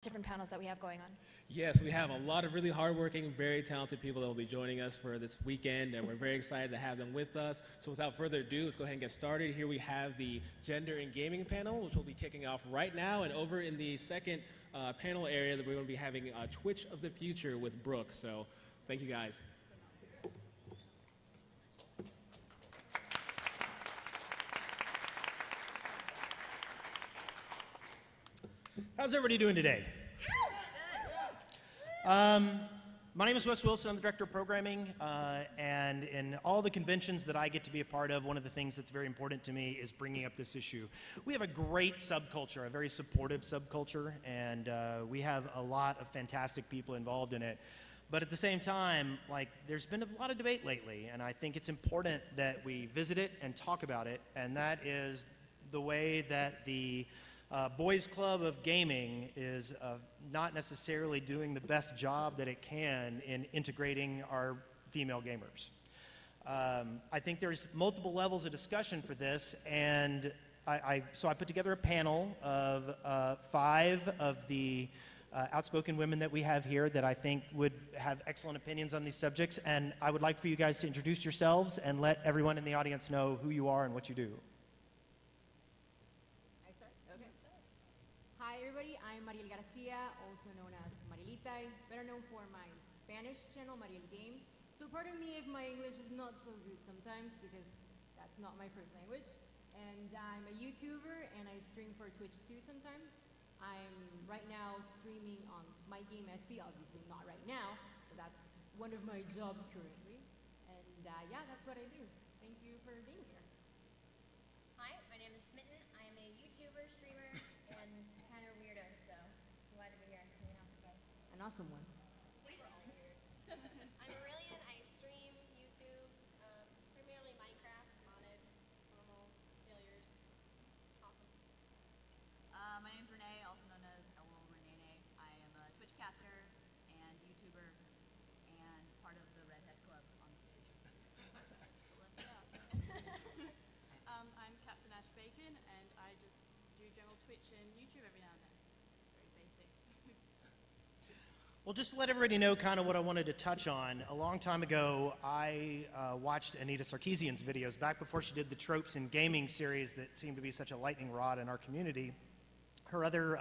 different panels that we have going on. Yes, we have a lot of really hardworking, very talented people that will be joining us for this weekend, and we're very excited to have them with us. So without further ado, let's go ahead and get started. Here we have the Gender and Gaming panel, which will be kicking off right now, and over in the second panel area that we're going to be having Twitch of the Future with Brooke. So thank you guys. How's everybody doing today? My name is Wes Wilson. I'm the Director of Programming, and in all the conventions that I get to be a part of, one of the things that's very important to me is bringing up this issue. We have a great subculture, a very supportive subculture, and we have a lot of fantastic people involved in it. But at the same time, there's been a lot of debate lately, and I think it's important that we visit it and talk about it, and that is the way that the Boys Club of Gaming is not necessarily doing the best job that it can in integrating our female gamers. I think there's multiple levels of discussion for this, and so I put together a panel of 5 of the outspoken women that we have here that I think would have excellent opinions on these subjects, and I would like for you guys to introduce yourselves and let everyone in the audience know who you are and what you do. Hi everybody, I'm Marielitai, also known as Marielitai, better known for my Spanish channel, Mariel Games. So pardon me if my English is not so good sometimes, because that's not my first language. And I'm a YouTuber, and I stream for Twitch too sometimes. I'm right now streaming on Smite Game SP, obviously not right now, but that's one of my jobs currently. And yeah, that's what I do. Thank you for being here. Hi, my name is Smitten. I am a YouTuber, streamer, and kind of weirdo, so glad to be here hanging out with you guys. An awesome one. We're all weird. I'm Aureylian. I stream YouTube, primarily Minecraft, modded, normal, failures. Awesome. My name's Renaynay, also known as Renaynay. I am a Twitch caster and YouTuber and part of the Redhead Club on stage. I'm Captain Ash Bacon, and I just do general Twitch and YouTube every now and then. Very basic. Well, just to let everybody know kind of what I wanted to touch on, a long time ago, I watched Anita Sarkeesian's videos back before she did the Tropes in Gaming series that seemed to be such a lightning rod in our community. Her other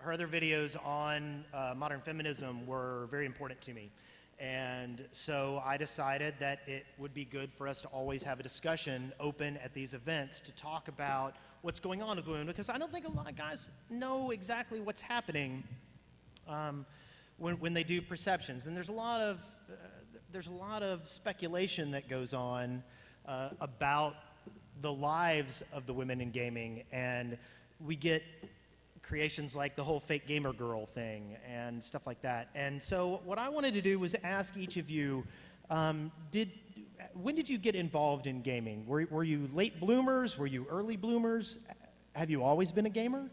videos on modern feminism were very important to me. And so I decided that it would be good for us to always have a discussion open at these events to talk about what's going on with women, because I don't think a lot of guys know exactly what's happening when they do perceptions. And there's a lot of speculation that goes on about the lives of the women in gaming, and we get creations like the whole fake gamer girl thing and stuff like that. And so what I wanted to do was ask each of you, when did you get involved in gaming? Were you late bloomers? Were you early bloomers? Have you always been a gamer?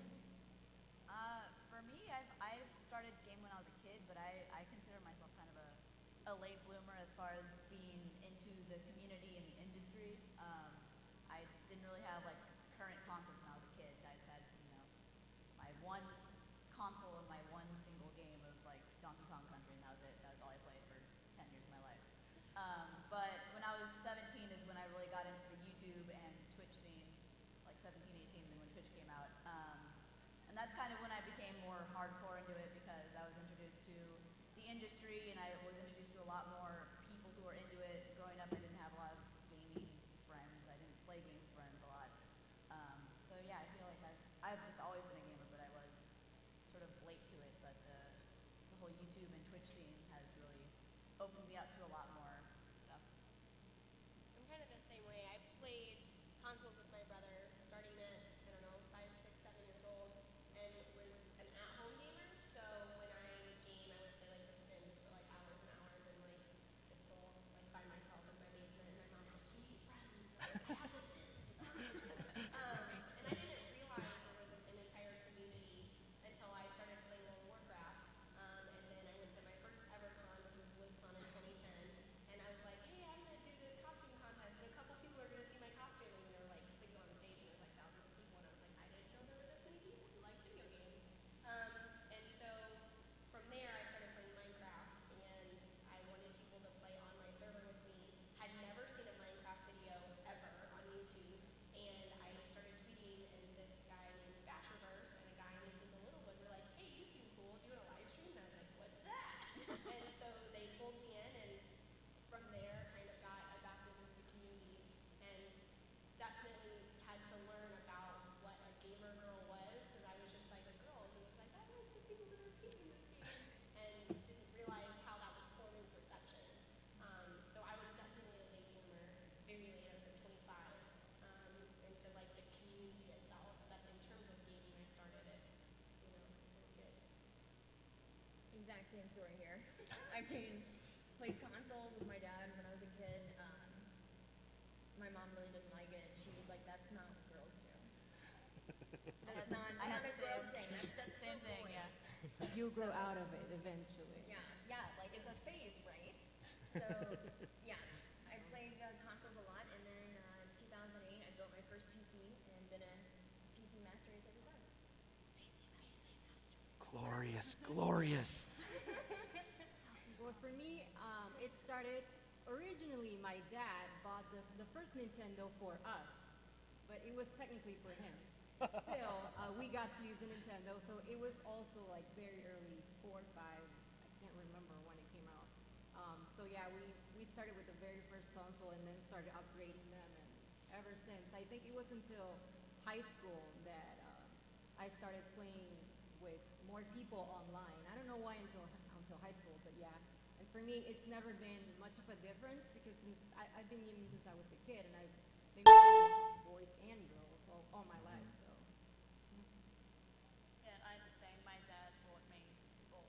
For me, I've started gaming when I was a kid, but I consider myself kind of a late bloomer as far as being into the community and the industry. I didn't really have current consoles when I was a kid. I just had, my one console and my one single game of Donkey Kong Country, and that was it. That was all I played for 10 years of my life. But when I was 17 is when I really got into the YouTube and Twitch scene, 17, 18, then when Twitch came out. And that's kind of when I became more hardcore into it, because I was introduced to the industry, and I was introduced to a lot more people who are into it. Growing up, I didn't have a lot of gaming friends. I didn't play games friends a lot. So yeah, I feel like I've just always been a gamer, but I was sort of late to it. But the whole YouTube and Twitch scene has really opened me up to a lot more stuff. I'm kind of the same way. I played consoles with my brother starting at, 5, 6, 7 years old, and was an at-home gamer. So when I would game, I would play The Sims for hours and hours, and typical, by myself in my basement, and my mom's like, "You need friends. I have The Sims. It's awesome." And I didn't realize there was an entire community until I started playing World of Warcraft. And then I went to my first ever con, which was BlizzCon in 2010. same story here. I played consoles with my dad when I was a kid. My mom really didn't like it. She was like, "That's not what girls do. That's not a girl thing. That's Same for thing, boys." yeah. You'll grow out of it eventually. Yeah, like it's a phase, right? So, yeah, I played consoles a lot, and then in 2008, I built my first PC and been a PC master race ever since. Glorious, glorious. Well, for me, it started originally. My dad bought the first Nintendo for us, but it was technically for him. Still, we got to use the Nintendo, so it was also like very early, 4 or 5. I can't remember when it came out. So yeah, we started with the very first console and then started upgrading them, and ever since. I think it was until high school that I started playing with more people online. I don't know why until high school, but yeah. And for me, it's never been much of a difference because since I've been gaming since I was a kid, and I've been playing with boys and girls all my life. So Yeah, and I had the same. My dad bought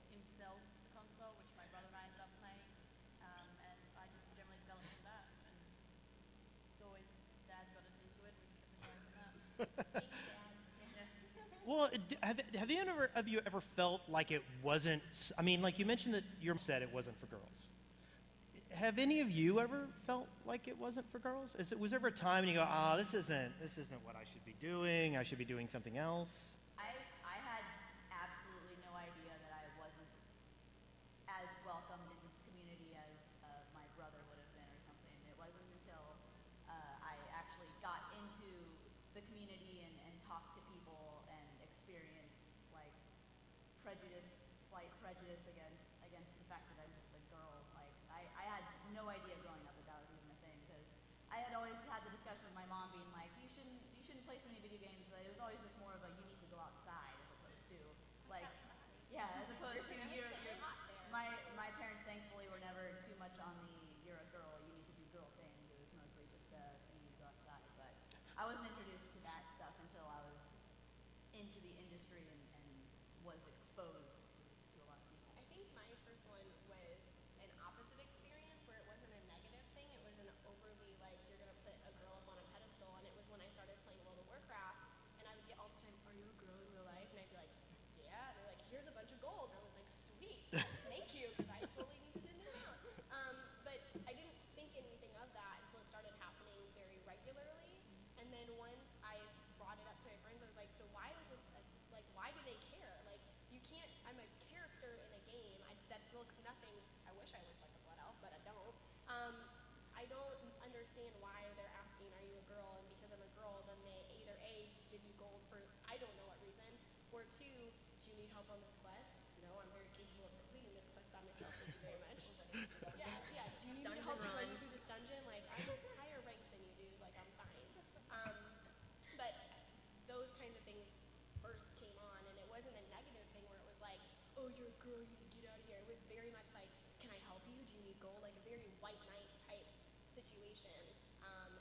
himself the console, which my brother and I ended up playing, and I just generally developed into that. And it's always dad got us into it. We just kept on from that. Thanks, Dad. Yeah. Well, have you ever felt like it wasn't? I mean, like you mentioned that your mom said it wasn't for girls. Have any of you ever felt like it wasn't for girls? Was there ever a time when you go, this isn't what I should be doing. I should be doing something else? I had absolutely no idea that I wasn't as welcomed in this community as my brother would have been or something. It wasn't until I actually got into the community and talked to people and experienced like slight prejudice against the fact that I'm just a girl. Like I had no idea growing up that that was even a thing, because I had always had the discussion with my mom being like, you shouldn't play so many video games, but it was always just more of a you need to go outside as opposed to like as opposed to my parents thankfully were never too much on the you're a girl, you need to do girl things. It was mostly just you need to go outside. But I wasn't introduced to that stuff until I was into the industry and was exposed to a lot of people. I think my first one was an opposite experience where it wasn't a negative thing. It was an overly like you're gonna put a girl up on a pedestal, and it was when I started playing World of Warcraft, and I would get all the time, "Are you a girl in real life?" And I'd be like, "Yeah." And they're like, "Here's a bunch of gold." And I was like, "Sweet, thank you," because I totally needed to know. But I didn't think anything of that until it started happening very regularly, and then once I brought it up to my friends, I was like, "So why is this? Like, why do they care? Like, you can't. I'm a character in a game. That looks nothing. I wish I looked like a blood elf, but I don't. I don't understand why they're asking, are you a girl? And because I'm a girl, then they either A, give you gold for I don't know what reason, or 2, do you need help on this quest? No, I'm very capable of completing this quest by myself. Thank you very much. Yeah. Do you need Dungeon help to run runs. through this dungeon? Like, I'm higher ranked than you, dude. Like, I'm fine. But those kinds of things first came on, and it wasn't a negative thing where it was like, oh, you're a girl, you need to get out of here. It was very much like, can I help you? Do you need gold? Like a very white knight type situation.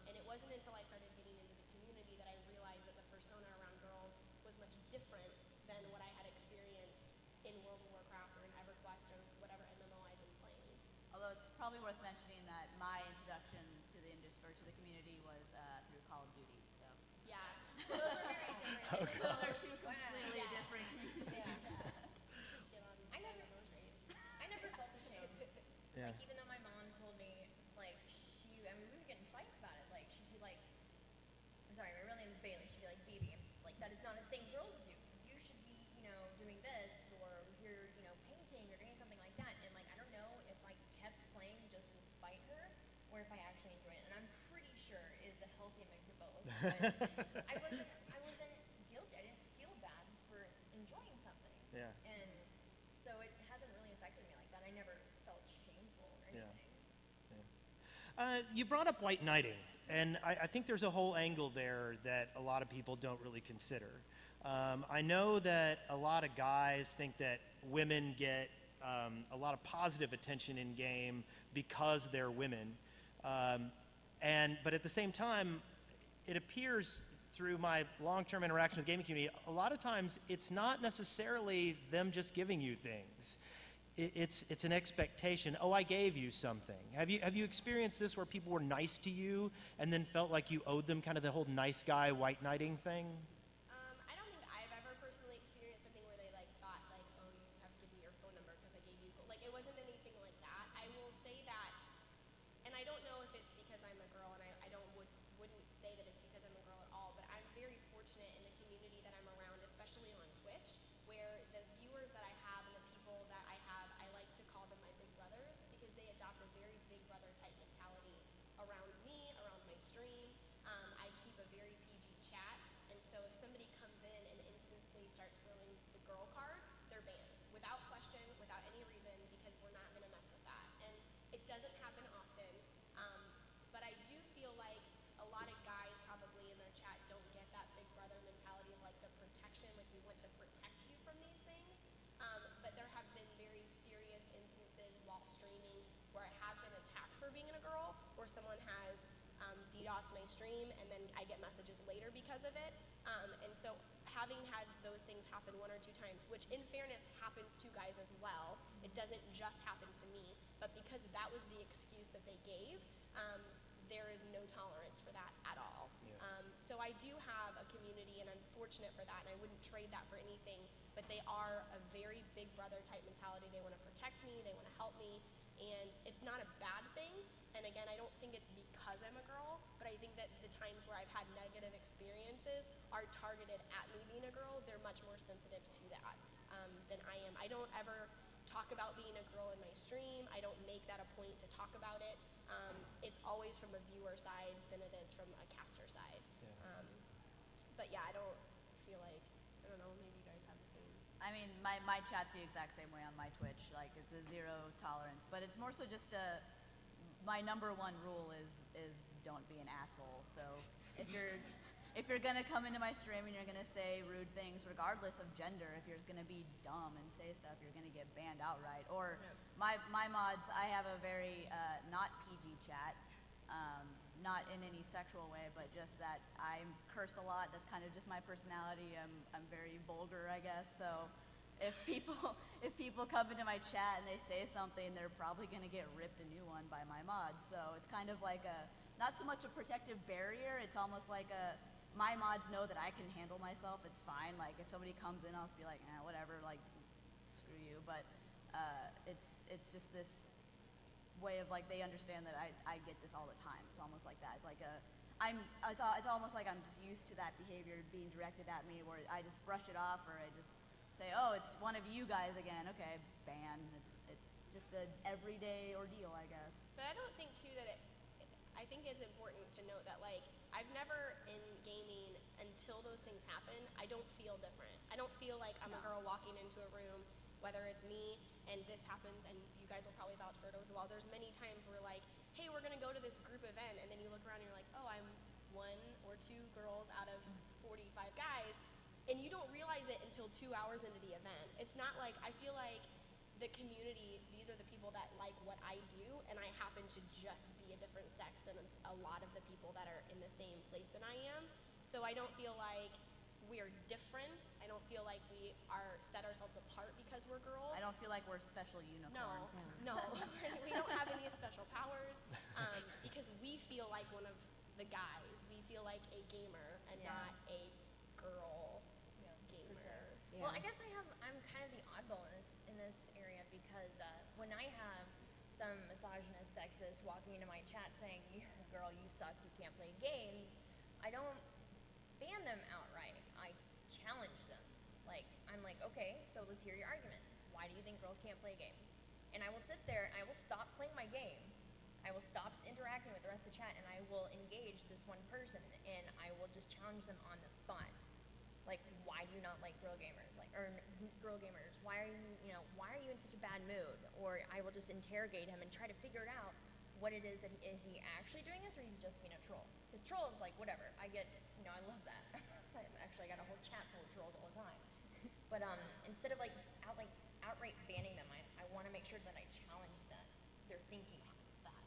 And it wasn't until I started getting into the community that I realized that the persona around girls was much different than what I had experienced in World of Warcraft or in EverQuest or whatever MMO I'd been playing. Although it's probably worth mentioning that my introduction to the industry or to the community was through Call of Duty. So Yeah, so those are very different. those are two completely Yeah. different communities. Get on I never- MMOs, right? I never felt ashamed. Yeah. Like, even though my mom told me, like, we would get in fights about it. Like, she'd be like, I'm sorry, my real name is Bailey. She'd be like, Baby, like, that is not a thing girls do. You should be, doing this, or you're, painting, or doing something like that. And, like, I don't know if I kept playing just to spite her, or if I actually enjoyed it. And I'm pretty sure it's a healthy mix of both. But I wasn't guilty. I didn't feel bad for enjoying something. Yeah. And so it hasn't really affected me like that. I never felt shameful or Yeah. anything. You brought up white knighting, and I think there's a whole angle there that a lot of people don't really consider. I know that a lot of guys think that women get a lot of positive attention in game because they're women, but at the same time, it appears through my long-term interaction with the gaming community, a lot of times it's not necessarily them just giving you things. it's an expectation. Oh, I gave you something. Have you experienced this where people were nice to you and then felt like you owed them kind of the whole nice guy white knighting thing? I don't think I've ever personally experienced something where they like thought like, oh, you have to give me your phone number because I gave you like it wasn't anything like that. I will say that, and I don't know if it's because I'm a girl, and I wouldn't say that it's because I'm a girl at all, but I'm very fortunate in the community that I'm around, especially on Twitch, where the viewers that I have and the people that I have, I like to call them my big brothers because they adopt a very big brother type mentality around me, around my stream. I keep a very PG chat, and so if somebody comes in and instantly starts throwing the girl card, they're banned without question, without any reason, because we're not going to mess with that. And it doesn't happen often, but I do feel like a lot of guys probably in their chat don't get that big brother mentality of like the protection, like we want to protect you from these things. But there have been very serious instances while streaming where I have been attacked for being a girl, where someone has DDoSed my stream and then I get messages later because of it. And so having had those things happen 1 or 2 times, which in fairness happens to guys as well, it doesn't just happen to me, but because that was the excuse that they gave, there is no tolerance for that at all. Yeah. So I do have a community, and I'm fortunate for that, and I wouldn't trade that for anything, but they are a very big brother type mentality. They want to protect me, they want to help me, and it's not a bad thing. And again, I don't think it's because I'm a girl, but I think that the times where I've had negative experiences are targeted at me being a girl. They're much more sensitive to that than I am. I don't ever talk about being a girl in my stream. I don't make that a point to talk about it. It's always from a viewer side than it is from a caster side. Yeah. But yeah, I don't feel like, I don't know, maybe you guys have the same. I mean, my chat's the exact same way on my Twitch. Like, it's a 0 tolerance, but it's more so just my number 1 rule is don't be an asshole. So if you're gonna come into my stream and you're gonna say rude things regardless of gender, if you're just gonna be dumb and say stuff, you're gonna get banned outright. Or my mods, I have a very not PG chat, not in any sexual way, but just that I'm cursed a lot. That's kind of just my personality. I'm very vulgar, I guess. So if people come into my chat and they say something, they're probably gonna get ripped a new one by my mods. So it's kind of like not so much a protective barrier. It's almost like my mods know that I can handle myself. It's fine. Like if somebody comes in, I'll just be like, whatever. Like screw you. But it's just this way of like they understand that I get this all the time. It's almost like that. It's like it's almost like I'm just used to that behavior being directed at me, where I just brush it off, or I just say, oh, it's one of you guys again. Okay, ban. It's just an everyday ordeal, I guess. But I don't think too that I think it's important to note that like I've never in gaming until those things happen, I don't feel different. I don't feel like I'm a girl walking into a room, whether it's me and this happens, and you guys will probably vouch for it as well. There's many times where like, hey, we're gonna go to this group event, and then you look around and you're like, oh, I'm 1 or 2 girls out of 45 guys, and you don't realize it until 2 hours into the event. It's not like, I feel like the community, these are the people that like what I do, and I happen to just be a different sex than a lot of the people that are in the same place than I am. So I don't feel like we're different. I don't feel like we are set ourselves apart because we're girls. I don't feel like we're special unicorns. No, we don't have any special powers because we feel like one of the guys. We feel like a gamer and not a girl gamer. Yeah. Well, I guess I'm kind of the oddball in this area because when I have some misogynist, sexist walking into my chat saying, girl, you suck, you can't play games, I don't ban them outright. I challenge them. Like, I'm like, okay, so let's hear your argument. Why do you think girls can't play games? And I will sit there and I will stop playing my game. I will stop interacting with the rest of the chat and I will engage this one person and I will just challenge them on the spot. Like, why do you not like girl gamers? Like, or girl gamers, why are you in such a bad mood? Or I will just interrogate him and try to figure it out what it is that is he actually doing this, or is he just being a troll? Because troll is like, whatever, I love that. I got a whole chat full of trolls all the time. But instead of outright banning them, I want to make sure that I challenge their thinking on that,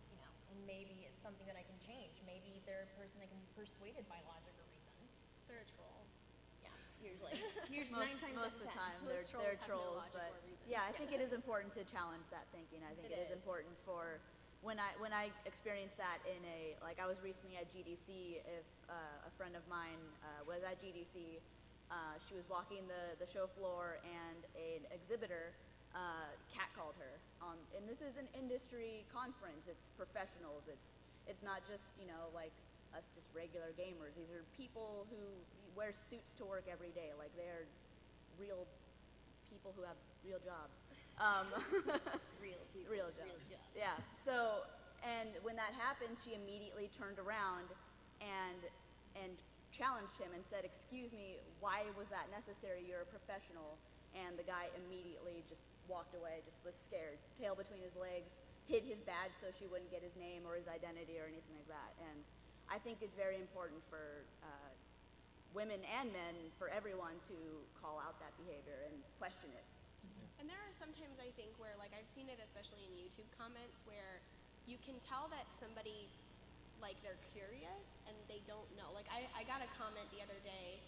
and maybe it's something that I can change. Maybe they're a person that can be persuaded by logic or reason. They're a troll. Yeah, usually. Most of the time, they're trolls, but Yeah, I think it is important to challenge that thinking. I think it is important for when I experienced that in I was recently at GDC. If a friend of mine was at GDC, she was walking the show floor and an exhibitor catcalled her. And this is an industry conference. It's professionals. It's not just like us just regular gamers. These are people who wear suits to work every day. Like they're real people who have real jobs. Real people. Real jobs. Yeah. So, and when that happened, she immediately turned around and challenged him and said, "Excuse me, why was that necessary? You're a professional." And the guy immediately just walked away, just was scared, tail between his legs, hid his badge so she wouldn't get his name or his identity or anything like that. And I think it's very important for women and men, for everyone to call out that behavior and question it. And there are sometimes I think where I've seen it especially in YouTube comments where you can tell that somebody they're curious and they don't know. I got a comment the other day.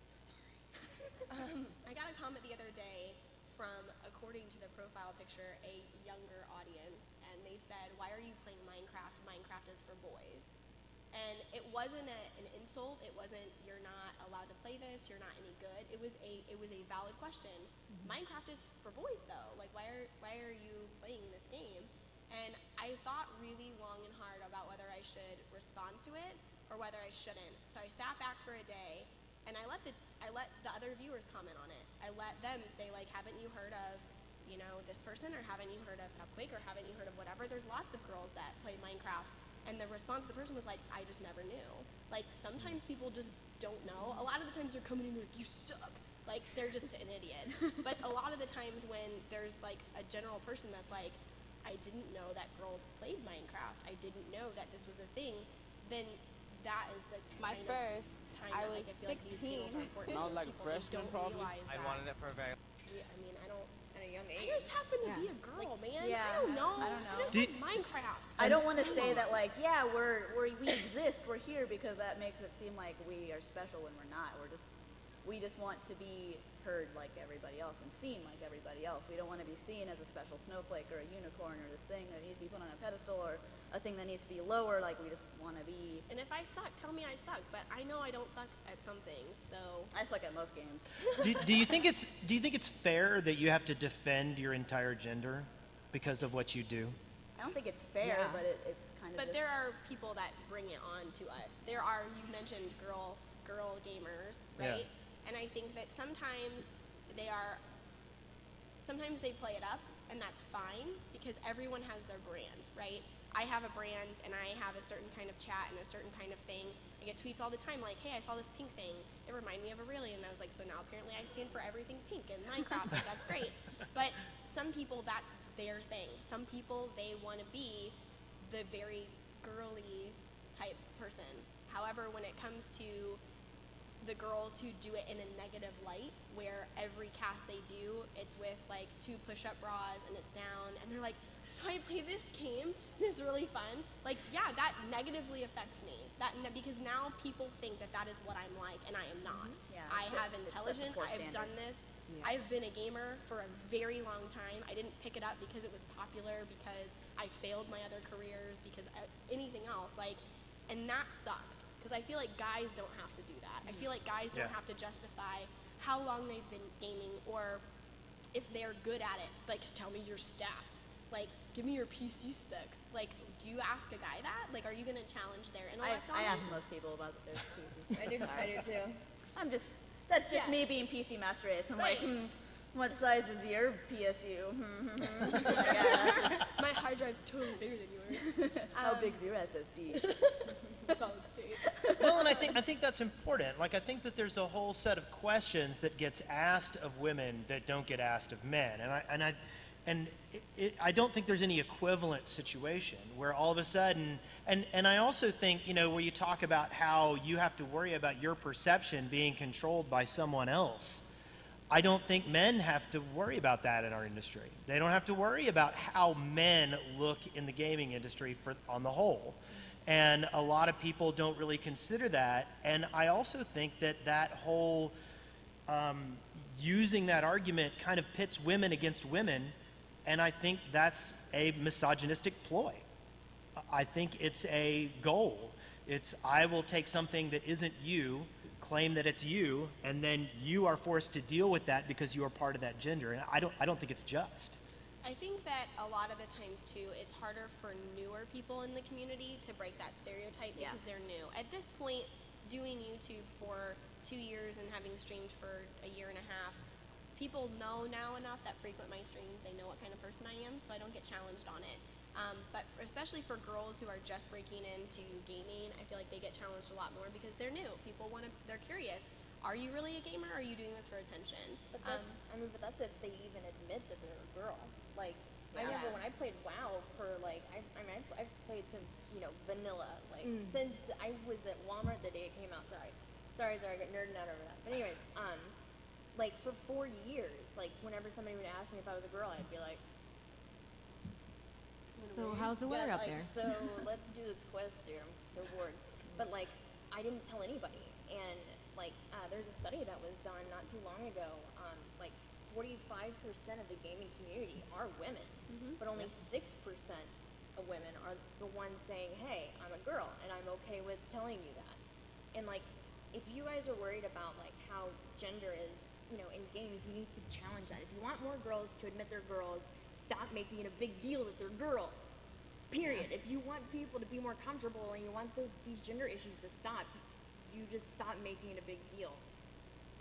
So sorry. I got a comment the other day from, according to the profile picture, a younger audience, and they said, "Why are you playing Minecraft? Minecraft is for boys." And it wasn't an insult. It wasn't, "You're not allowed to play this. You're not any good." It was a valid question. Minecraft is for boys, though. Why are you playing this game? And I thought really long and hard about whether I should respond to it or whether I shouldn't. So I sat back for a day, and I let the other viewers comment on it. I let them say, "Haven't you heard of this person, or haven't you heard of Cupquake, or haven't you heard of whatever?" There's lots of girls that play Minecraft. And the response of the person was "I just never knew." Sometimes people just don't know. A lot of the times they're coming in and they're "You suck." They're just an idiot. But a lot of the times when there's a general person that's "I didn't know that girls played Minecraft. I didn't know that this was a thing," then that is the My kind first, of time I that was I feel like these 16. panels are important. When I was for like a people. They freshman don't probably, realize I that. wanted it for a very I mean, I don't. At a young I age. just happen to Yeah. be a girl, man. Yeah, I don't know. I don't know. I just like Minecraft. I don't want to say that yeah, we exist, we're here, because that makes it seem like we are special when we're not. We just want to be heard like everybody else and seen like everybody else. We don't want to be seen as a special snowflake or a unicorn or this thing that needs to be put on a pedestal or a thing that needs to be lower. We just want to be. And if I suck, tell me I suck. But I know I don't suck at some things, so. I suck at most games. Do you think it's fair that you have to defend your entire gender because of what you do? I don't think it's fair, Yeah. but it's kind of. But just, there are people that bring it on to us. There are, you mentioned girl gamers, right? Yeah. And I think that sometimes they play it up, and that's fine, because everyone has their brand, right? I have a brand, and I have a certain kind of chat and a certain kind of thing. I get tweets all the time like, "Hey, I saw this pink thing. It reminded me of Aureylian." And I was like, so now apparently I stand for everything pink in Minecraft. That's great. But some people, that's their thing. Some people, they want to be the very girly type person. However, when it comes to the girls who do it in a negative light, where every cast they do, it's with 2 push-up bras and it's down, and they're like, "So I play this game and it's really fun." Yeah, that negatively affects me. Because now people think that is what I'm like, and I am not. Yeah, I it have sets a intelligence. poor I've standard. done this. Yeah. I've been a gamer for a very long time. I didn't pick it up because it was popular, because I failed my other careers, because anything else. And that sucks. Because I feel like guys don't have to do that. I feel like guys don't Yeah. have to justify how long they've been gaming, or if they're good at it. Just tell me your stats. Give me your PC specs. Do you ask a guy that? Are you going to challenge their intellect on I it? ask most people about their pieces. I do too. That's just Yeah. me being PC Master Race. I'm Right. What size is your PSU? Yeah, My hard drive's totally bigger than yours. how big's your SSD? Solid state. Well, and I think that's important. I think that there's a whole set of questions that gets asked of women that don't get asked of men, I don't think there's any equivalent situation where all of a sudden, and I also think, where you talk about how you have to worry about your perception being controlled by someone else. I don't think men have to worry about that in our industry. They don't have to worry about how men look in the gaming industry on the whole. And a lot of people don't really consider that. And I also think that whole using that argument kind of pits women against women, and I think that's a misogynistic ploy. I think it's a goal. It's, I will take something that isn't you, claim that it's you, and then you are forced to deal with that because you are part of that gender. And I don't think it's just. I think that a lot of the times too, it's harder for newer people in the community to break that stereotype because they're new. At this point, doing YouTube for 2 years and having streamed for a year and a half, people know now enough that frequent my streams, they know what kind of person I am, so I don't get challenged on it. But especially for girls who are just breaking into gaming, I feel like they get challenged a lot more because they're new. People they're curious. Are you really a gamer, or are you doing this for attention? But that's, but that's if they even admit that they're a girl. Like, I remember when I played WoW for like, I've played since, vanilla. Like, since I was at Walmart the day it came out. Sorry, I got nerding out over that. But anyways, like for 4 years, like whenever somebody would ask me if I was a girl, I'd be like, So how's the weather up there? So let's do this quest here. I'm so bored. But like, I didn't tell anybody. And like, there's a study that was done not too long ago. Like 45% of the gaming community are women, but only 6% of women are the ones saying, "Hey, I'm a girl, and I'm okay with telling you that." And like, if you guys are worried about like how gender is, in games, you need to challenge that. If you want more girls to admit they're girls, stop making it a big deal that they're girls. Period. If you want people to be more comfortable and you want these gender issues to stop, you just stop making it a big deal.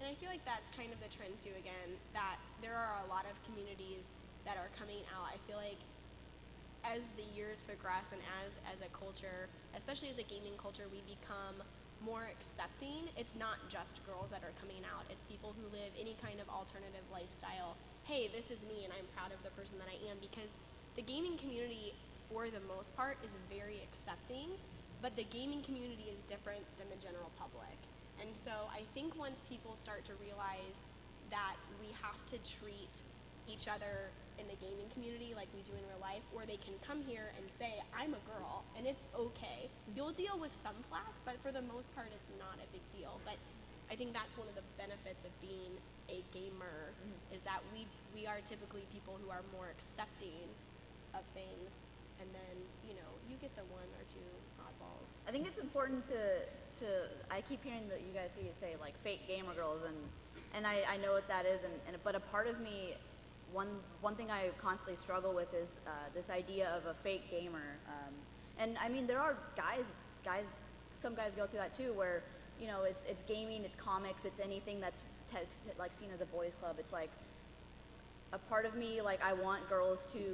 And I feel like that's kind of the trend too, again, that there are a lot of communities that are coming out. I feel like as the years progress and as a culture, especially as a gaming culture, we become more accepting. It's not just girls that are coming out. It's people who live any kind of alternative lifestyle. Hey, this is me and I'm proud of the person that I am, because the gaming community, for the most part, is very accepting, but the gaming community is different than the general public. And so I think once people start to realize that we have to treat each other in the gaming community like we do in real life, or they can come here and say, I'm a girl, and it's okay. You'll deal with some flack, but for the most part, it's not a big deal. But I think that's one of the benefits of being a gamer, is that we are typically people who are more accepting of things, and then, you get the one or two oddballs. I think it's important to I keep hearing that you guys say like fake gamer girls, and I know what that is, but a part of me, one thing I constantly struggle with is this idea of a fake gamer. And I mean, there are some guys go through that too, where it's gaming, it's comics, it's anything that's like seen as a boys club. It's like a part of me, like, I want girls to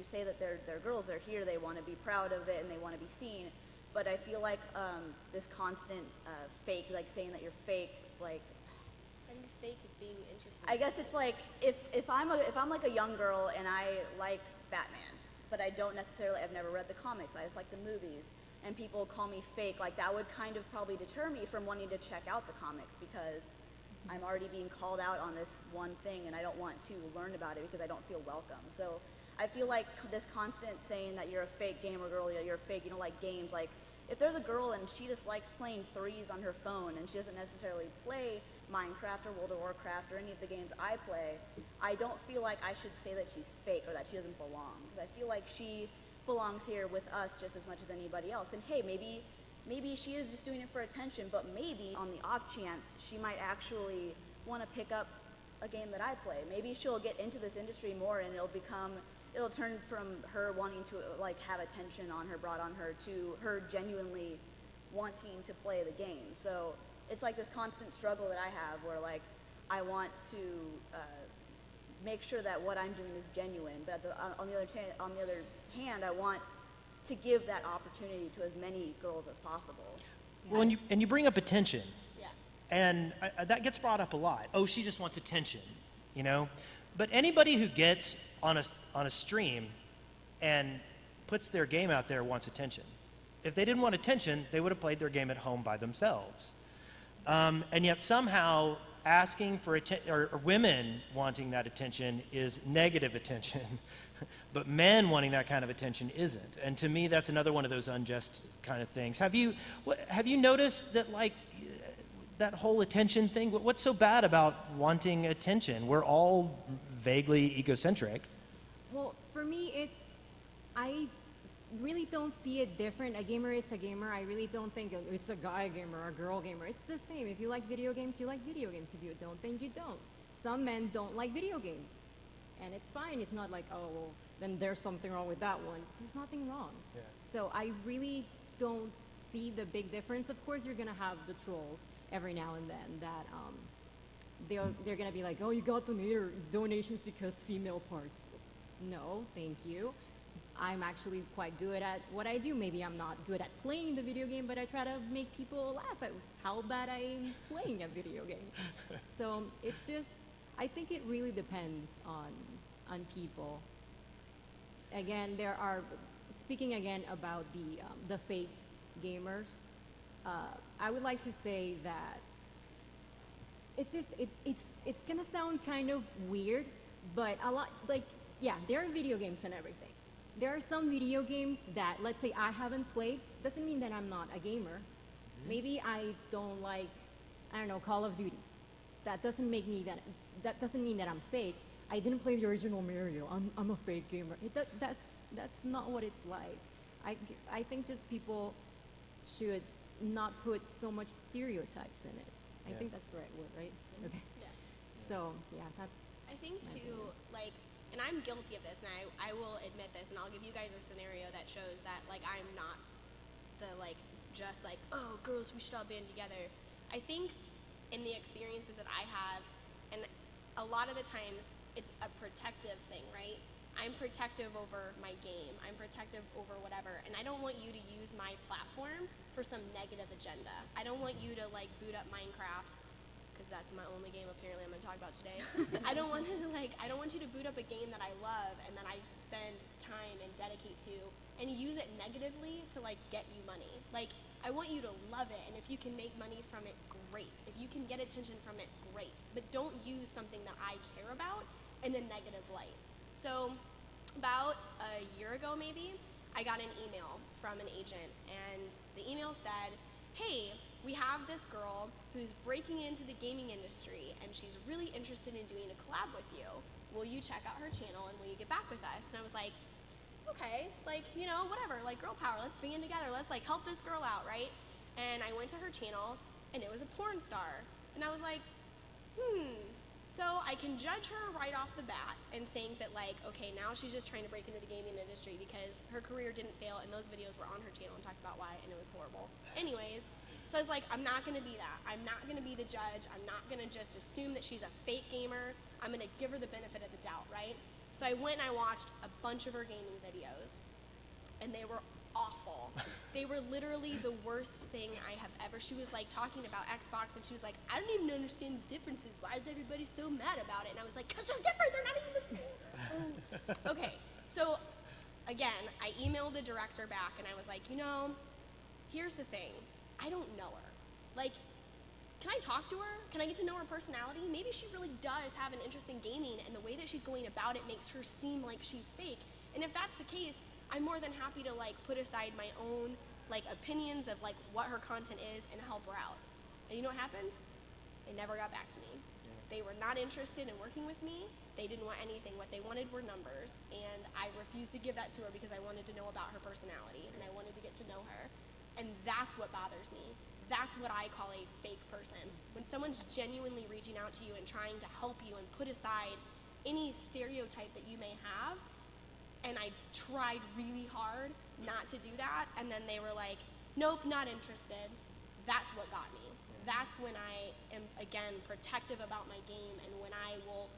say that they're girls, they're here, they want to be proud of it, and they want to be seen. But I feel like this constant fake, like saying that you're fake, like, How do you fake it being interesting? I guess it's like if I'm like a young girl and I like Batman, but I don't necessarily, I've never read the comics, I just like the movies, and people call me fake, like that would kind of probably deter me from wanting to check out the comics, because I'm already being called out on this one thing and I don't want to learn about it because I don't feel welcome. So I feel like this constant saying that you're a fake gamer girl, you're a fake, you don't like games, like if there's a girl and she just likes playing threes on her phone and she doesn't necessarily play Minecraft or World of Warcraft or any of the games I play, I don't feel like I should say that she's fake or that she doesn't belong, because I feel like she belongs here with us just as much as anybody else. And hey, maybe she is just doing it for attention, but maybe on the off chance she might actually want to pick up a game that I play. Maybe she'll get into this industry more and it'll turn from her wanting to like have attention on her, brought on her, to her genuinely wanting to play the game. So it's like this constant struggle that I have where like I want to make sure that what I'm doing is genuine, but on the other hand, I want to give that opportunity to as many girls as possible. Well, and you bring up attention. Yeah. And that gets brought up a lot. Oh, she just wants attention, But anybody who gets on a stream and puts their game out there wants attention. If they didn't want attention, they would have played their game at home by themselves. And yet somehow asking for or women wanting that attention is negative attention, but men wanting that kind of attention isn't. And to me, that's another one of those unjust kind of things. Have you noticed that, like, that whole attention thing? What's so bad about wanting attention? We're all vaguely egocentric. Well, for me, I really don't see it different. A gamer is a gamer. I really don't think it's a guy gamer or a girl gamer. It's the same. If you like video games, you like video games. If you don't, then you don't. Some men don't like video games. And it's fine. It's not like, oh, well, then there's something wrong with that one. There's nothing wrong. Yeah. So I really don't see the big difference. Of course, you're going to have the trolls every now and then that they're going to be like, oh, you got donations because female parts. No, thank you. I'm actually quite good at what I do. Maybe I'm not good at playing the video game, but I try to make people laugh at how bad I am playing a video game. So it's just, I think it really depends on people. Again, speaking again about the fake gamers, I would like to say that it's gonna sound kind of weird, but a lot, like, yeah, there are video games and everything. There are some video games that, let's say I haven't played, doesn't mean that I'm not a gamer. Maybe I don't like, I don't know, Call of Duty. That doesn't mean that I'm fake. I didn't play the original Mario. I'm a fake gamer. That's not what it's like. I think just people should not put so much stereotypes in it. I think that's the right word, right? Okay. Yeah. So yeah, that's. I think too, like, and I'm guilty of this, and I will admit this, and I'll give you guys a scenario that shows that, like, I'm not the, like, just like, oh, girls, we should all band together. I think in the experiences that I have, and a lot of the times it's a protective thing, right? I'm protective over my game. I'm protective over whatever, and I don't want you to use my platform for some negative agenda. I don't want you to, like, boot up Minecraft, because that's my only game apparently I'm going to talk about today. I don't want you to boot up a game that I love and that I spend time and dedicate to and use it negatively to, like, get you money. Like, I want you to love it, and if you can make money from it, great. If you can get attention from it, great. But don't use something that I care about in a negative light. So about a year ago maybe, I got an email from an agent, and the email said, hey, we have this girl who's breaking into the gaming industry, and she's really interested in doing a collab with you. Will you check out her channel, and will you get back with us? And I was like, okay, like, you know, whatever, like, girl power, let's band together, let's, like, help this girl out, right? And I went to her channel, and it was a porn star. And I was like, so I can judge her right off the bat and think that, like, okay, now she's just trying to break into the gaming industry because her career didn't fail, and those videos were on her channel and talked about why, and it was horrible. Anyways, so I was like, I'm not gonna be that. I'm not gonna be the judge. I'm not gonna just assume that she's a fake gamer. I'm gonna give her the benefit of the doubt, right? So I went and I watched a bunch of her gaming videos, and they were awful. They were literally the worst thing I have ever. She was, like, talking about Xbox, and she was like, I don't even understand the differences. Why is everybody so mad about it? And I was like, because they're different. They're not even the same. Okay, so again, I emailed the director back, and I was like, you know, here's the thing. I don't know her. Like, can I talk to her? Can I get to know her personality? Maybe she really does have an interest in gaming, and the way that she's going about it makes her seem like she's fake. And if that's the case, I'm more than happy to, like, put aside my own, like, opinions of, like, what her content is and help her out. And you know what happened? They never got back to me. They were not interested in working with me. They didn't want anything. What they wanted were numbers, and I refused to give that to her because I wanted to know about her personality, and I wanted to get to know her. And that's what bothers me. That's what I call a fake person. When someone's genuinely reaching out to you and trying to help you and put aside any stereotype that you may have, and I tried really hard not to do that, and then they were like, nope, not interested. That's what got me. That's when I am, again, protective about my game, and when I will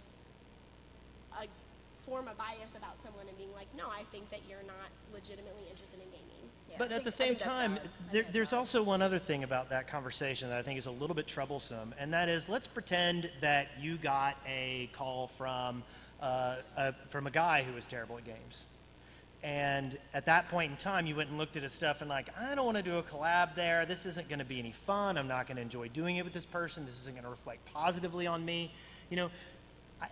form a bias about someone and being like, no, I think that you're not legitimately interested in gaming. Yeah, But at the same time, there's also one other thing about that conversation that I think is a little bit troublesome, and that is, let's pretend that you got a call from a guy who was terrible at games. And at that point in time, you went and looked at his stuff and, like, I don't want to do a collab there. This isn't going to be any fun. I'm not going to enjoy doing it with this person. This isn't going to reflect positively on me. You know,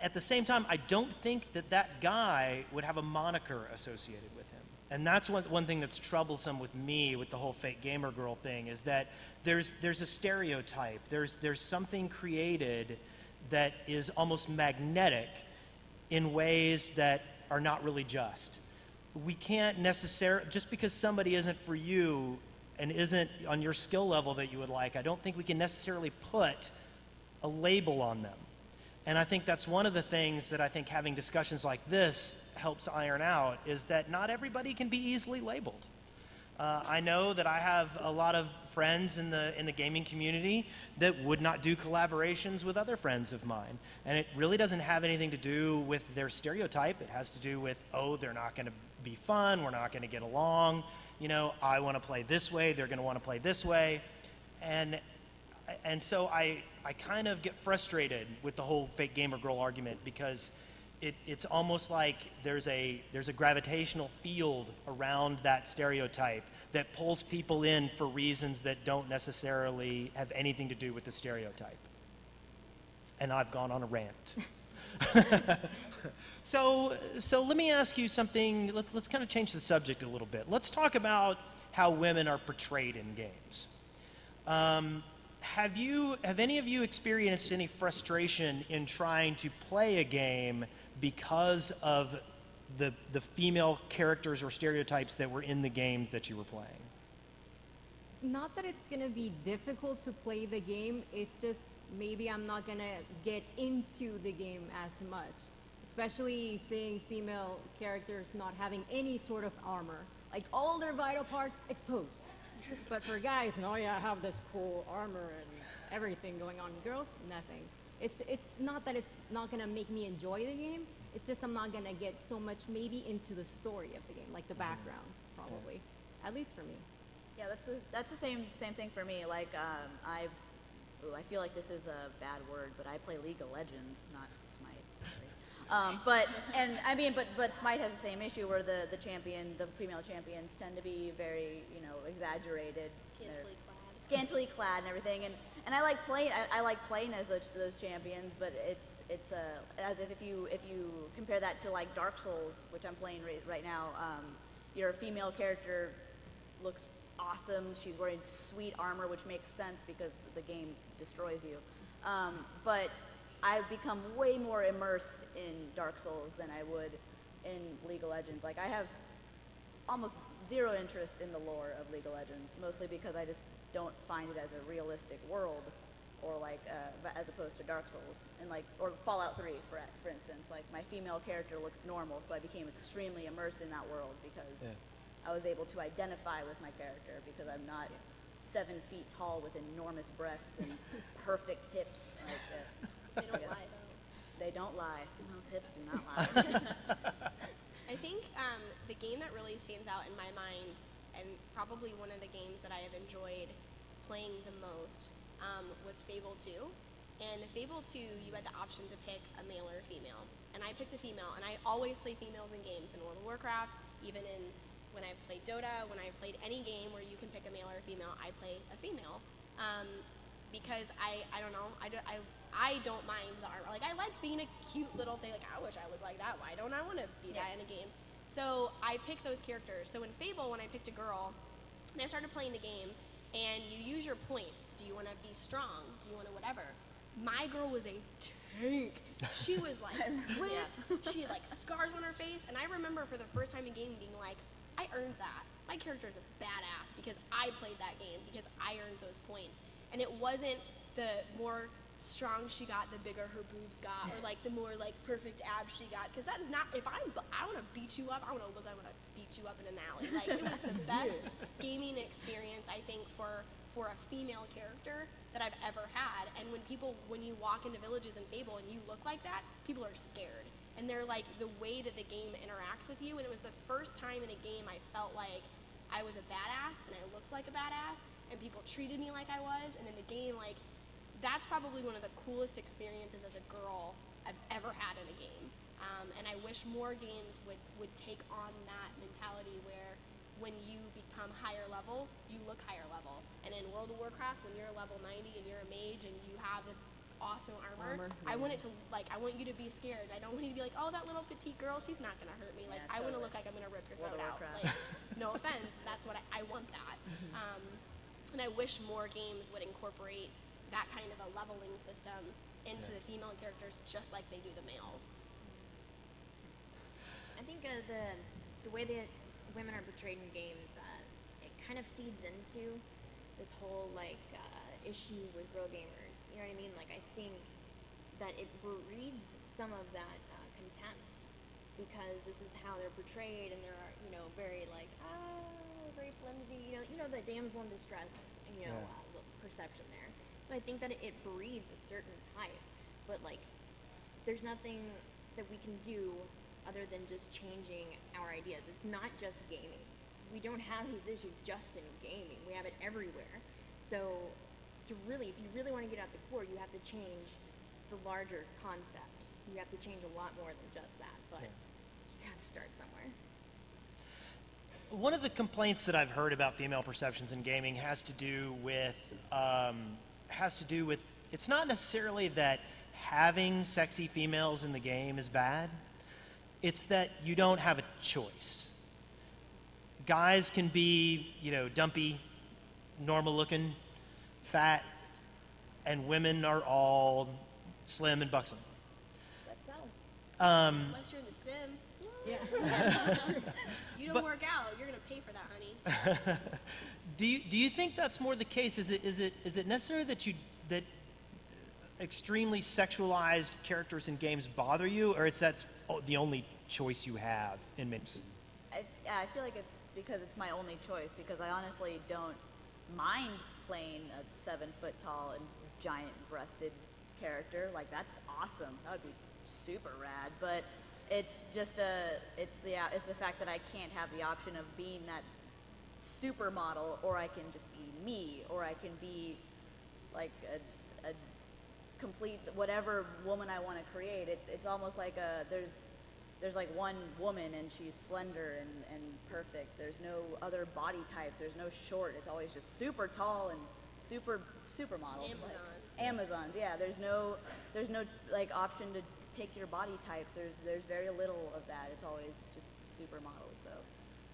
at the same time, I don't think that that guy would have a moniker associated with him. And that's one thing that's troublesome with me with the whole fake gamer girl thing, is that there's a stereotype. There's something created that is almost magnetic in ways that are not really just. We can't necessarily, just because somebody isn't for you and isn't on your skill level that you would like, I don't think we can necessarily put a label on them. And I think that's one of the things that I think having discussions like this helps iron out, is that not everybody can be easily labeled. I know that I have a lot of friends in the gaming community that would not do collaborations with other friends of mine. And it really doesn't have anything to do with their stereotype. It has to do with, oh, they're not going to be fun, we're not going to get along, you know, I want to play this way, they're going to want to play this way. And so I kind of get frustrated with the whole fake gamer girl argument, because it's almost like there's a gravitational field around that stereotype that pulls people in for reasons that don't necessarily have anything to do with the stereotype. And I've gone on a rant. So let me ask you something. Let's kind of change the subject a little bit. Let's talk about how women are portrayed in games. Have any of you experienced any frustration in trying to play a game because of the female characters or stereotypes that were in the games that you were playing? Not that it's gonna be difficult to play the game, it's just maybe I'm not gonna get into the game as much. Especially seeing female characters not having any sort of armor. Like all their vital parts exposed. But for guys, no, yeah, I have this cool armor and everything going on. Girls, nothing. It's not that it's not gonna make me enjoy the game, it's just I'm not gonna get so much maybe into the story of the game, like the background, probably. At least for me. Yeah, that's the same thing for me. Like, I feel like this is a bad word, but I play League of Legends, not Smite, sorry. But Smite has the same issue where the female champions tend to be very, you know, exaggerated. Scantily clad and everything, and I like playing. I like playing as those champions, but it's as if you compare that to like Dark Souls, which I'm playing right now. Your female character looks awesome. She's wearing sweet armor, which makes sense because the game destroys you. But I've become way more immersed in Dark Souls than I would in League of Legends. Like, I have almost zero interest in the lore of League of Legends, mostly because I just don't find it as a realistic world, or like as opposed to Dark Souls and or Fallout 3 for instance. Like, my female character looks normal, so I became extremely immersed in that world because I was able to identify with my character, because I'm not 7 feet tall with enormous breasts and perfect hips. They don't lie, though. They don't lie. Those hips do not lie. I think the game that really stands out in my mind, and probably one of the games that I have enjoyed playing the most, was Fable 2. And Fable 2, you had the option to pick a male or a female. And I picked a female, and I always play females in games. In World of Warcraft, even when I've played Dota, when I've played any game where you can pick a male or a female, I play a female. Because I don't know, I don't mind the armor. Like, I like being a cute little thing. Like, I wish I looked like that. Why don't I want to be that in a game? So I pick those characters. So in Fable, when I picked a girl, and I started playing the game, and you use your points. Do you want to be strong? Do you want to whatever? My girl was a tank. She was like ripped. She had like scars on her face. And I remember for the first time in gaming being like, I earned that. My character is a badass because I played that game, because I earned those points. And it wasn't the more strong she got, the bigger her boobs got, or like the more like perfect abs she got. Because that is not, I want to beat you up, I want to look like I'm going to beat you up in an alley. Like, it was the best gaming experience, I think, for a female character that I've ever had. And when you walk into villages in Fable and you look like that, people are scared. And they're like, the way that the game interacts with you, and it was the first time in a game I felt like I was a badass and I looked like a badass, and people treated me like I was. And in the game, like, that's probably one of the coolest experiences as a girl I've ever had in a game. And I wish more games would take on that mentality where when you become higher level, you look higher level. And in World of Warcraft, when you're level 90 and you're a mage and you have this awesome armor. I want it to I want you to be scared. I don't want you to be like, oh, that little petite girl, she's not gonna hurt me. Like I want to look like I'm gonna rip your throat out. Like, no offense, that's what I want that. And I wish more games would incorporate that kind of a leveling system into the female characters, just like they do the males. I think the way that women are portrayed in games, it kind of feeds into this whole issue with girl gamers. You know what I mean? Like I think that it breeds some of that contempt because this is how they're portrayed, and they're very very flimsy. You know the damsel in distress. Perception there. So I think that it breeds a certain type, but there's nothing that we can do other than just changing our ideas. It's not just gaming. We don't have these issues just in gaming. We have it everywhere. So if you really want to get at the core, you have to change the larger concept. You have to change a lot more than just that, but you got to start somewhere. One of the complaints that I've heard about female perceptions in gaming has to do with it's not necessarily that having sexy females in the game is bad. It's that you don't have a choice. Guys can be, dumpy, normal looking, fat, and women are all slim and buxom. Sex sells. Unless you're in The Sims. Yeah. You don't work out, you're gonna pay for that, honey. Do you think that's more the case? Is it necessary that extremely sexualized characters in games bother you, or that's the only choice you have in men's? I feel like it's because it's my only choice, because I honestly don't mind playing a 7-foot tall and giant-breasted character. Like, that's awesome. That would be super rad. But it's just it's the fact that I can't have the option of being that supermodel, or I can just be me, or I can be like a complete whatever woman I want to create. It's almost like there's like one woman and she's slender and perfect. There's no other body types. There's no short. It's always just super tall and supermodel. Amazons, yeah. There's no like option to pick your body types. There's very little of that. It's always just supermodels. So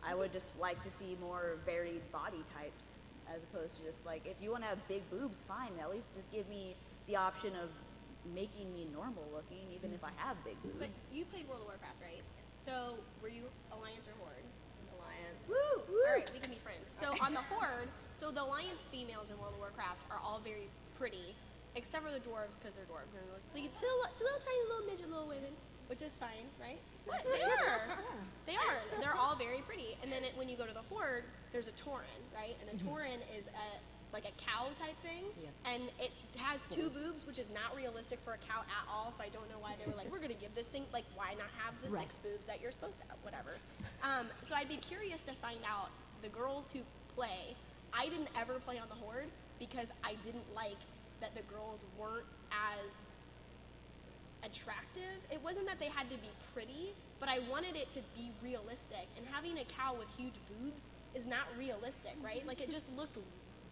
I would just like to see more varied body types, as opposed to just like, if you want to have big boobs, fine. At least just give me the option of making me normal looking, even if I have big boobs. But you played World of Warcraft, right? So were you Alliance or Horde? Alliance. Woo! All right, we can be friends. So on the Horde, so the Alliance females in World of Warcraft are all very pretty, except for the dwarves, because they're dwarves. They're mostly little tiny little midget little women, which is fine, right? What? They are. They are. They're all very pretty. And then when you go to the Horde, there's a Tauren, right? And a Tauren is like a cow type thing, and it has 2 boobs, which is not realistic for a cow at all. So I don't know why they were like, we're gonna give this thing, like, why not have the 6 boobs that you're supposed to have? Whatever. So I'd be curious to find out the girls who play. I didn't ever play on the Horde because I didn't like that the girls weren't as attractive. It wasn't that they had to be pretty, but I wanted it to be realistic. And having a cow with huge boobs is not realistic, right? Like, it just looked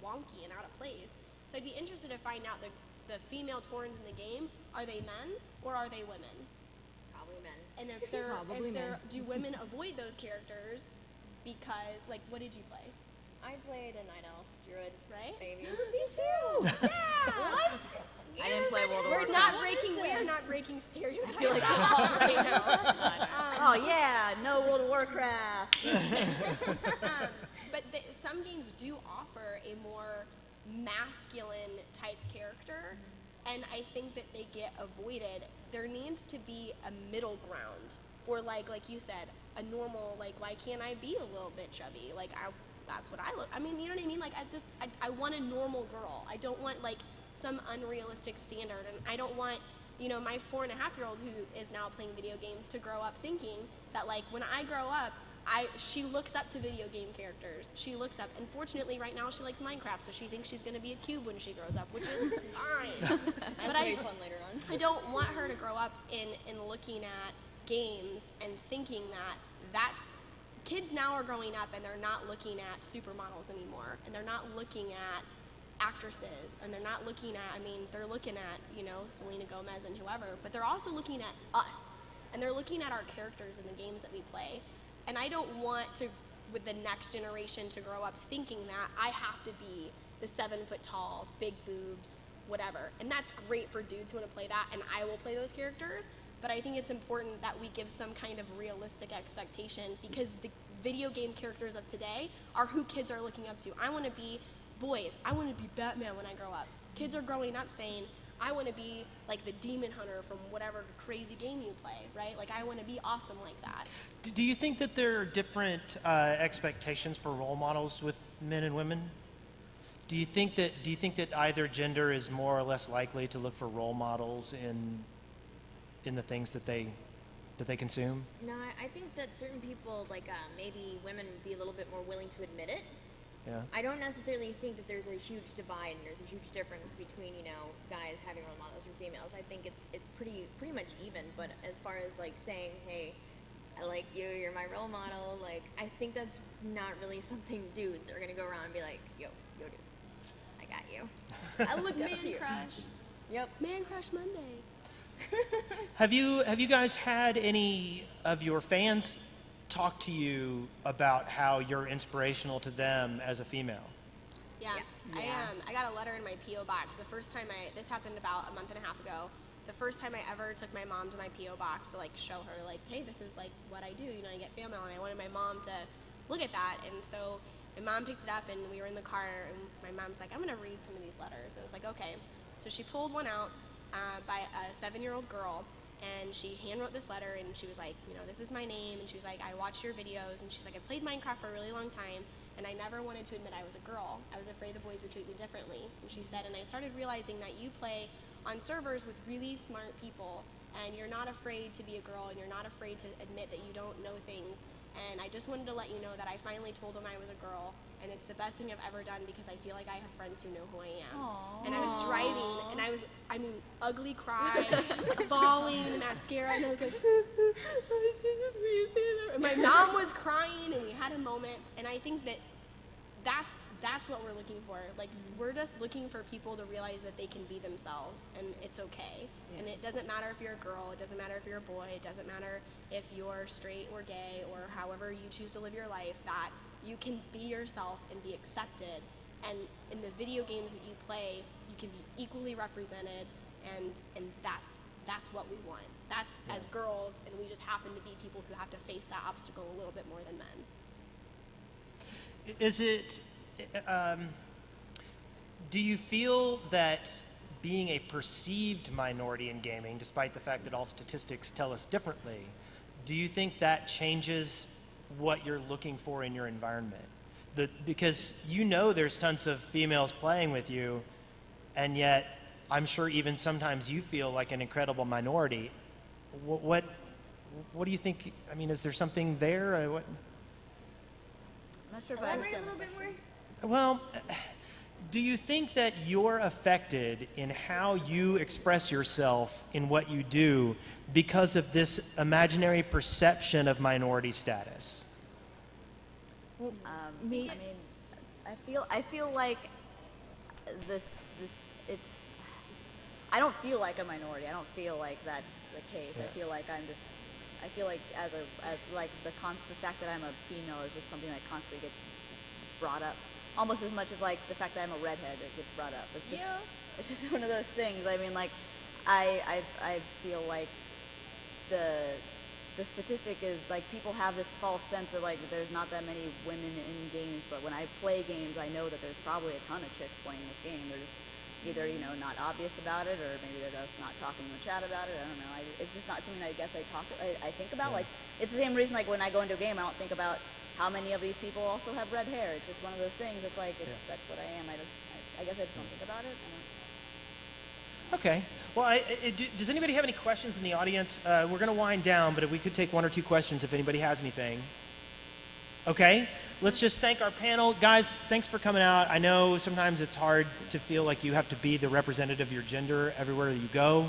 wonky and out of place. So I'd be interested to find out the female Taurens in the game, are they men or are they women? Probably men. And if do women avoid those characters because, like, what did you play? I played a night elf druid, right? Baby. Me too. Yeah. What? I didn't play World of Warcraft. We're not breaking stereotypes. I feel like right now. Oh yeah, no World of Warcraft. But some games do offer a more masculine type character, and I think that they get avoided. There needs to be a middle ground, or like you said, a normal, like, why can't I be a little bit chubby? Like, that's what I look. I mean, you know what I mean? Like, I want a normal girl. I don't want like some unrealistic standard, and I don't want, my 4.5-year-old who is now playing video games to grow up thinking that, like, when I grow up, she looks up to video game characters. She looks up. Unfortunately, right now she likes Minecraft, so she thinks she's going to be a cube when she grows up, which is fine. That's very fun later on. I don't want her to grow up in looking at games and thinking that's kids now are growing up and they're not looking at supermodels anymore, and they're not looking at actresses, and they're not looking at, I mean, they're looking at, you know, Selena Gomez and whoever, but they're also looking at us, and they're looking at our characters in the games that we play. And I don't want to, with the next generation, to grow up thinking that I have to be the 7-foot-tall, big boobs, whatever. And that's great for dudes who want to play that, and I will play those characters. But I think it's important that we give some kind of realistic expectation, because the video game characters of today are who kids are looking up to. I want to be boys. I want to be Batman when I grow up. Kids are growing up saying, I want to be like the demon hunter from whatever crazy game you play, right? Like, I want to be awesome like that. Do you think that there are different expectations for role models with men and women? Do you think that either gender is more or less likely to look for role models in the things that they consume? No, I think that certain people, like maybe women, would be a little bit more willing to admit it. Yeah. I don't necessarily think that there's a huge divide and there's a huge difference between, you know, guys having role models or females. I think it's pretty much even. But as far as like saying, hey, I like you, you're my role model, like, I think that's not really something dudes are gonna go around and be like, yo dude, I got you. I look up to you. Crush. Yep. Man Crush Monday. Have you guys had any of your fans talk to you about how you're inspirational to them as a female? Yeah. I got a letter in my P.O. box. The first time this happened about a month and a half ago. The first time I ever took my mom to my P.O. box to like show her, like, hey, this is like what I do, you know, I get fan mail, and I wanted my mom to look at that. And so my mom picked it up, and we were in the car, and my mom's like, I'm gonna read some of these letters. I was like, okay. So she pulled one out by a 7-year-old girl, and she hand wrote this letter, and she was like, you know, this is my name, and she was like, I watch your videos, and she's like, I played Minecraft for a really long time, and I never wanted to admit I was a girl. I was afraid the boys would treat me differently. And she said, and I started realizing that you play on servers with really smart people, and you're not afraid to be a girl, and you're not afraid to admit that you don't know things, and I just wanted to let you know that I finally told them I was a girl, and it's the best thing I've ever done because I feel like I have friends who know who I am. Aww. And I was driving, and I mean, ugly cry, bawling, mascara, and I was like, I see this weird thing. And my mom was crying, and we had a moment, and I think that that's what we're looking for. Like, we're just looking for people to realize that they can be themselves, and it's okay. Yeah. And it doesn't matter if you're a girl, it doesn't matter if you're a boy, it doesn't matter if you're straight or gay or however you choose to live your life, that you can be yourself and be accepted. And in the video games that you play, you can be equally represented, and that's what we want. That's as girls, and we just happen to be people who have to face that obstacle a little bit more than men. Is it, do you feel that being a perceived minority in gaming, despite the fact that all statistics tell us differently, do you think that changes what you're looking for in your environment? Because you know there's tons of females playing with you, and yet I'm sure even sometimes you feel like an incredible minority. What do you think? I mean, is there something there? What? I'm not sure if I Elaborate a understand. little bit more. Well, do you think that you're affected in how you express yourself in what you do because of this imaginary perception of minority status? I mean, I feel like it's. I don't feel like a minority. I don't feel like that's the case. Yeah. I feel like the fact that I'm a female is just something that constantly gets brought up, almost as much as like the fact that I'm a redhead that gets brought up. It's just it's just one of those things. I mean, like I feel like the statistic is like people have this false sense of like there's not that many women in games, but when I play games, I know that there's probably a ton of chicks playing this game. They're just either, you know, not obvious about it, or maybe they're just not talking in the chat about it. I don't know. It's just not something I guess I think about. Like, it's the same reason, like, when I go into a game, I don't think about how many of these people also have red hair. It's just one of those things. It's like, that's what I am. I guess I just don't think about it. Okay. Well, does anybody have any questions in the audience? We're going to wind down, but if we could take 1 or 2 questions if anybody has anything. Okay. Let's just thank our panel. Guys, thanks for coming out. I know sometimes it's hard to feel like you have to be the representative of your gender everywhere you go.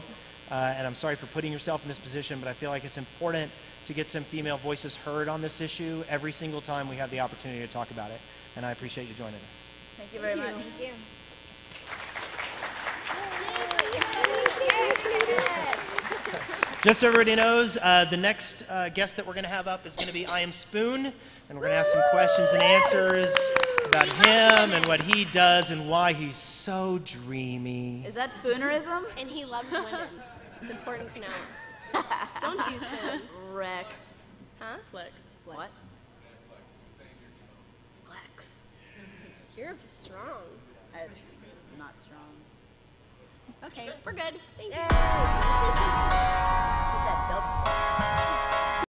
And I'm sorry for putting yourself in this position, but I feel like it's important to get some female voices heard on this issue every single time we have the opportunity to talk about it. And I appreciate you joining us. Thank you very much. Thank you. Just so everybody knows, the next guest that we're going to have up is going to be I Am Spoon, and we're going to ask some questions and answers about him and what he does and why he's so dreamy. Is that spoonerism? And he loves women. It's important to know. Don't you, Spoon? Wrecked. Huh? Flex. What? Flex. You're strong. It's not strong. Okay, we're good. Thank you. Did that dub?